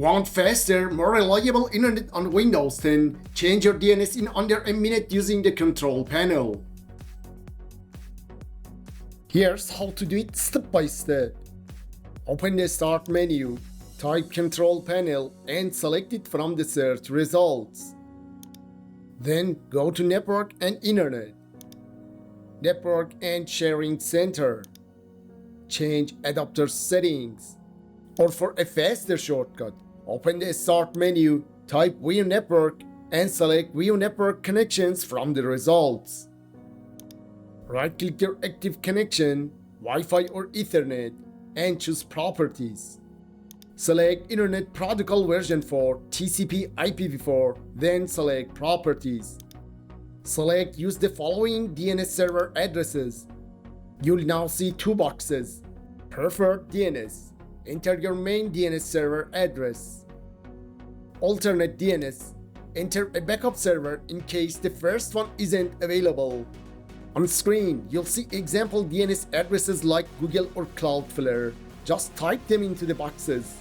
Want faster, more reliable internet on Windows 10? Change your DNS in under a minute using the control panel. Here's how to do it step by step. Open the Start menu, type Control Panel and select it from the search results. Then go to Network and Internet. Network and Sharing Center. Change adapter settings. Or for a faster shortcut, open the Start menu, type View Network and select View Network Connections from the results. Right-click your active connection, Wi-Fi or Ethernet, and choose Properties. Select Internet Protocol version for TCP IPv4, then select Properties. Select Use the following DNS server addresses. You'll now see two boxes. Preferred DNS. Enter your main DNS server address. Alternate DNS. Enter a backup server in case the first one isn't available. On screen, you'll see example DNS addresses like Google or Cloudflare. Just type them into the boxes.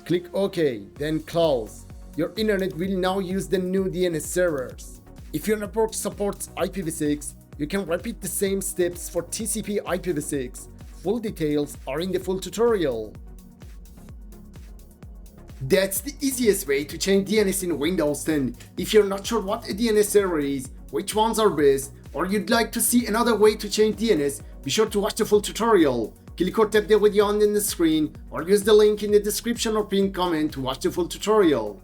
Click OK, then close. Your internet will now use the new DNS servers. If your network supports IPv6, you can repeat the same steps for TCP IPv6. Full details are in the full tutorial. That's the easiest way to change DNS in Windows 10. If you're not sure what a DNS server is, which ones are best, or you'd like to see another way to change DNS, be sure to watch the full tutorial. Click or tap the video on the screen or use the link in the description or pinned comment to watch the full tutorial.